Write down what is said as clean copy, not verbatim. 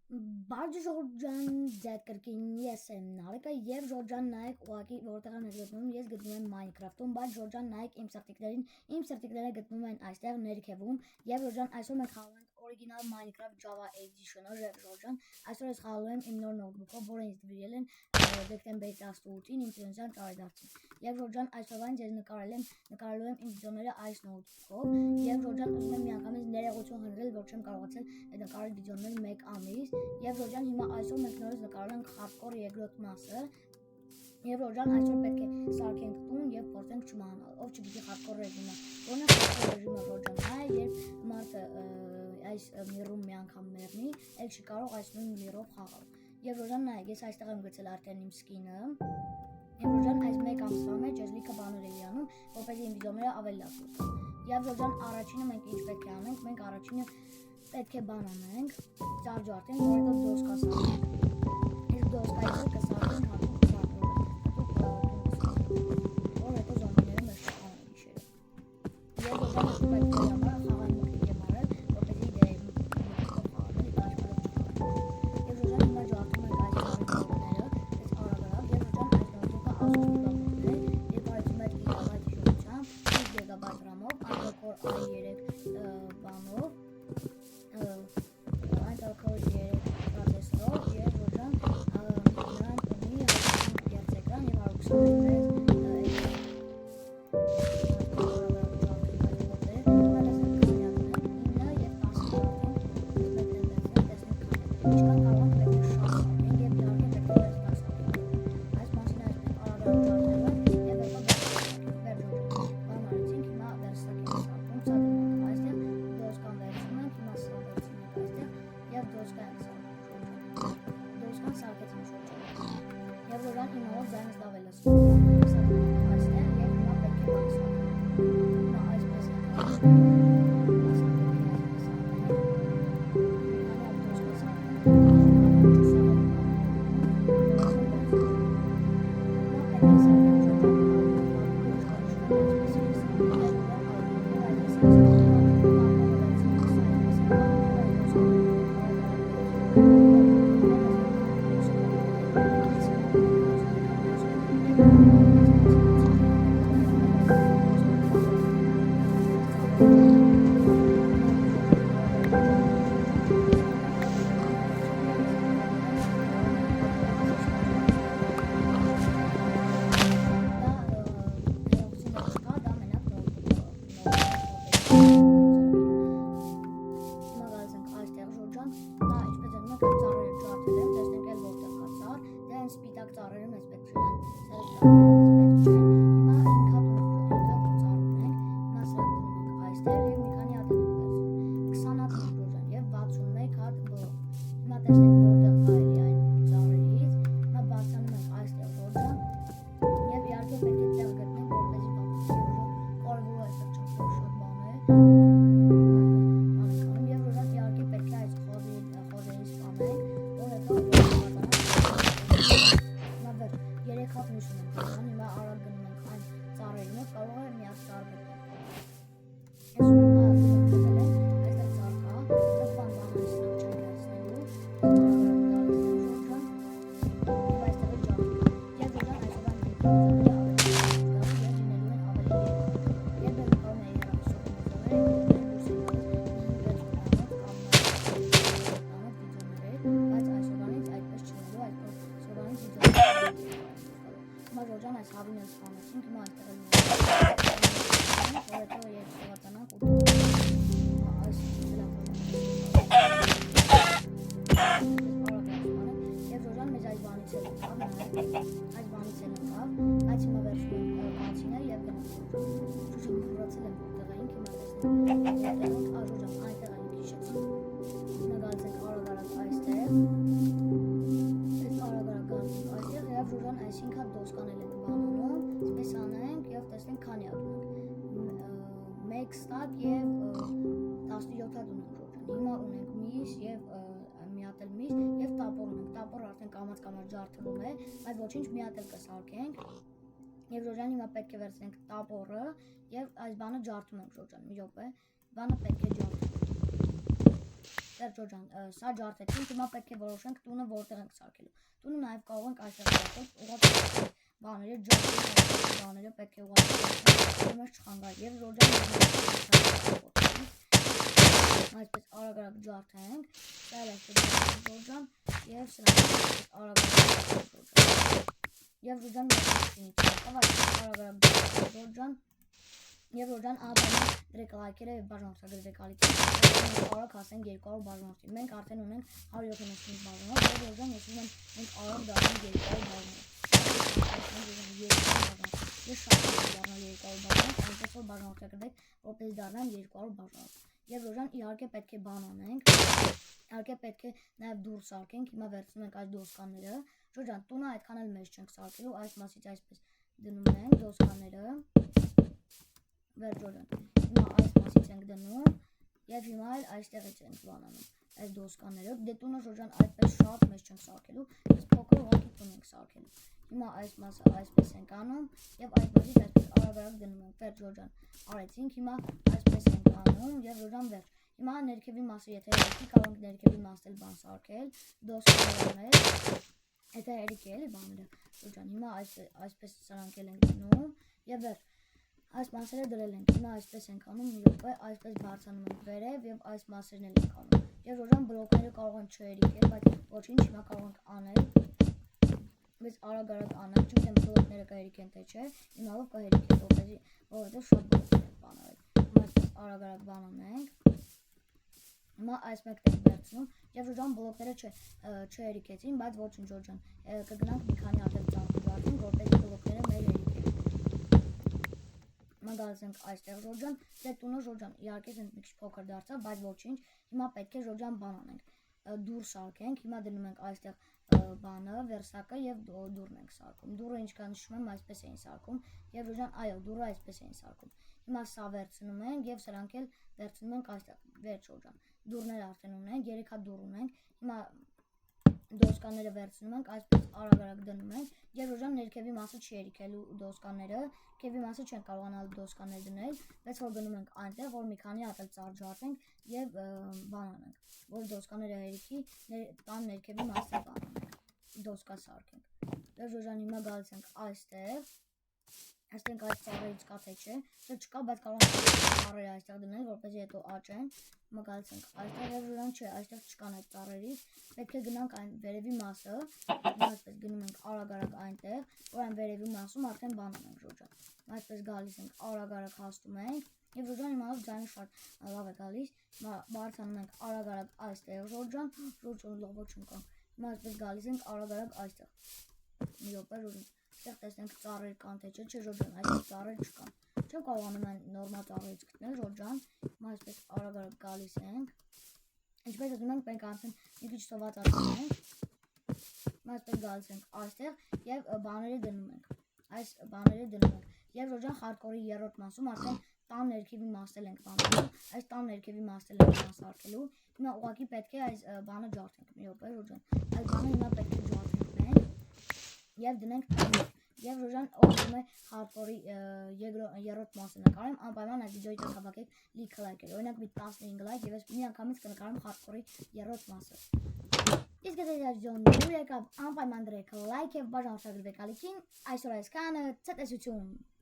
Բարդ Ժորժան ձերկրկին ես եմ Նարեկը եւ Ժորժան նայեք ուղակի որտեղ եմ գտնում ես գտնում եմ Minecraft-ում բայց Ժորժան նայեք իմ սրտիկները գտնում են այստեղ ներքևում եւ Ժորժան այսօր մենք խաղում ենք օրիգինալ Minecraft Java Edition-ը Ժորժան այսօր ես խաղում եմ իմ նոր նոթբուքով որը ինձ տվել են դեկտեմբերի 18-ին իմ ծննդյան տարեդարձին եւ Ժորժան այսօրվան ձեզ նկարելու եմ իմ վիդեոները այս նոթբուքով եւ Ժորժան ուզում եմ միանգամից ներողություն խնդրել որ չեմ կարողացել նկարել վիդեոներ 1 ամիս Եվ Ժորժան հիմա այսօր մենք նորից նկարել ենք hardcore երկրորդ մասը Եվ Ժորժան այսօր պետք է սարքենք տուն եւ փորձենք չմահանալ ով չգիտի hardcore ռեժիմը որն է hardcore ռեժիմը Ժորժան հայ երբ մարդը այս միրում մի անգամ մեռնի էլ չի կարող այս նույն միրով խաղալ Եվ Ժորժան նայեք ես այստեղ եմ գցել արդեն իմ սկինը Եվ Ժորժան այս 1 ամսվա մեջ ես լիքը բաներ եմ անում որպեսզի իմ վիդեոները ավելի լավ լինեն Եվ Ժորժան առաջինը մենք ինչ պետք է անենք մենք առաջինը պետք է բան անենք, ծառջարդենք, որ հետո դոսկա սարքենք Իսկ դոսկայից կսարքենք հատուկ որ հետո զոմբիները մեզ չխանեն իշերը Եվ Ժորժան ես պետք է համար խաղային մկլիկ եմ արել, որպեսզի դեի մկլիկով խաղանել, իպ աշխարհով չխաղանել Եվ Ժորժան հիմա ջարդում ենք այս նոթբուքները, այս արագ Եվ Ժորժան այս նոթբուքը Asus գիգաբայթն է, 201 գիգաբայթ հիշողությամբ, 5 գիգաբայթ RAM-ով, Intel Core i3 բանով այսինքն դոսկանել ենք բանանում, սպես անենք եւ տեսնենք քանի հատ ունենք։ 1 ստակ եւ 17 հատ ունենք Ժորժան։ Հիմա ունենք միս եւ մի հատ էլ միս եւ տապոր ունենք։ Տապորը արդեն կամած ջարդվում է, բայց ոչինչ մի հատ էլ կսարքենք։ Եվ Ժորժան հիմա պետք է վերցնենք տապորը եւ այս բանը ջարդում ենք Ժորժան։ Մի րոպե, բանը պետք է ջարդենք։ Վերջոջան, սա ջարդեցինք, հիմա պետք է որոշենք տունը որտեղ ենք սարքելու։ Տունը նաև կարող ենք այստեղ սարքել, ուղղակի բաները ջարդել բաները պետք է ուղղակի մեզ չխանգարի եւ Ժորջան այսպես արագ ջարդենք, սա էլ այսպես Ժորջան եւ սրանք արագ եւ Ժորջան Ժորջան եւ Ժորջան աբանա դրեք լայքերը եւ բաժանորդագրեք ալիքին արագ հասենք 200 բաժանորդի մենք արդեն ունենք 175 բաժանորդ եւ Ժորջան ասում են մենք արագ դառնանք 200 բաժանորդ ես շատ դառնալ 200 բաժանորդ այնպես որ բաժանորդագրեք որպես դառնան 200 բաժանորդ եւ Ժորջան իհարկե պետք է բան անենք իհարկե պետք է նաեւ դուրս սարքենք հիմա վերցնում ենք այս դոսկաները Ժորջան տունը այդքան էլ մեծ չենք սարքելու այս մասից այսպես դնում ենք դոսկաները Վերջոջան հիմա այս մասից ենք դնում եւ հիմա էլ այստեղից ենք բանանում այս դոսկաները դե տունը Ժորջան այդպես շատ մեծ չենք սարքելու իսկ փոքր ուղղակի տուն ենք սարքելու հիմա այս մասը այսպես ենք անում եւ այս մասից այսպես արագ դնում ենք վերջ Ժորջան արեցինք հիմա այսպես ենք անում եւ Ժորջան վերջ հիմա ներքևի մասը եթե եկի կարող ենք ներքևի մասը էլ բան սարքել դոսկաներներ եթե երիք էլի բաները Ժորջան հիմա այսպես սրանք էլ ենք դնում եւ վերջ Այս մասերը դրել ենք, հիմա այսպես ենք անում, յոպե, այսպես բարձանում ենք վերև եւ այս մասերն էլ ենք անում։ Եվ Ժորջան բլոկները կարող են չհերիքել, բայց ոչինչ հիմա կարող ենք անել։ Բայց արագ անել, չգիտեմ բլոկները կհերիքեն թե չէ, իմալով կհերիքեն, որովհետեւ շատ բլոկներ ենք բանել։ Հիմա այսպես արագ բանանենք։ Հիմա այս մեկն ենք վերցնում եւ Ժորջան բլոկները չհերիքեցին, բայց ոչինչ Ժորջան։ Կգնանք մի քանի հատ ծառայենք, որպես բլոկները մեր հերիքեն։ Գալիս ենք այստեղ Ժորջան, դե տունը Ժորջան, իհարկե ասենք մի քիչ փոքր դարձավ, բայց ոչինչ, հիմա պետք է Ժորջան բան անենք, դուր սարքենք, հիմա դնում ենք այստեղ բանը, վերսակը եւ դուրն ենք սարքում, դուրը ինչքան նշում եմ այսպես էին սարքում եւ Ժորջան, այո, դուրը այսպես էին սարքում, հիմա սա վերցնում ենք եւ սրանք էլ վերցնում ենք այստեղ, վերջ Ժորջան, դուրները արդեն ունենք, 3 հատ դուր ունենք, հիմա դոսկաները վերցնում ենք, այսպես արագ դնում ենք եւ Ժորջան ներքևի մասը չի երիքելու դոսկաները, ներքևի մասը չեն կարողանալ դոսկաներ դնել, բայց որ գնում ենք այնտեղ, որ մի քանի հատ ծառ ջարդենք եւ բան անենք, որ դոսկաները երիքի, տան ներքևի մասը բան անենք, դոսկա սարքենք։ Եվ Ժորջան հիմա գալիս ենք այստեղ, այստեղ այս ծառերից կա թե չէ, դա չկա, բայց կարող ենք ծառերը այստեղ դնել, որպեսզի հետո աճեն։ Հիմա գալիս ենք այստեղ եւ Ժորջան չէ, այստեղ չկան այդ ծառերից, պետք է գնանք այն վերևի մասը, հիմա այսպես գնում ենք արագ այնտեղ, որ այն վերևի մասում արդեն բան անենք Ժորջան։ Այսպես գալիս ենք արագ հասնում ենք եւ Ժորջան իմանալով ձայնը շատ լավ է գալիս, հիմա բարձրանում ենք արագ այստեղ Ժորջան, լավ չունկան։ Հիմա այսպես գալիս ենք արագ այստեղ։ Մի րոպե Ժորջան, այստեղ տեսնենք ծառեր կան թե չէ, Ժորջան, այստեղ ծառեր չկան։ Չեմ կարողանում այն նորմալ ծառերից գտնել Ժորջան, հիմա այսպես արագ գալիս ենք։ Ինչպես ասում ենք, մենք արդեն մի քիչ սովածացել ենք։ Հիմա այսպես գալիս ենք այստեղ եւ բաները դնում ենք։ Այս բաները դնում ենք։ Եվ Ժորջան խարկորի 3-րդ մասում արդեն տան ներքևի մասել ենք բանալու, այս տան ներքևի մասել ենք սարքելու։ Հիմա ուղղակի պետք է այս բանը ջարդենք։ Մի րոպե Ժորջան։ Այս բանը հիմա պետք է ջարդենք մենք եւ դնենք տանը։ Եվ Ժորջան օգնում է խարկորի 3-րդ մասը նկարեմ, անպայման այս վիդեոյի տակ հավաքեք լիքը լայքեր։ Օրինակ մի 15 լայք եւ ես մի անգամից կնկարեմ խարկորի 3-րդ մասը։ Իսկ եթե դարձյալ նոր եկավ, անպայման դրեք լայք եւ բաժանորդագրվեք ալիքին, այսօր այսքանը ցտեսություն։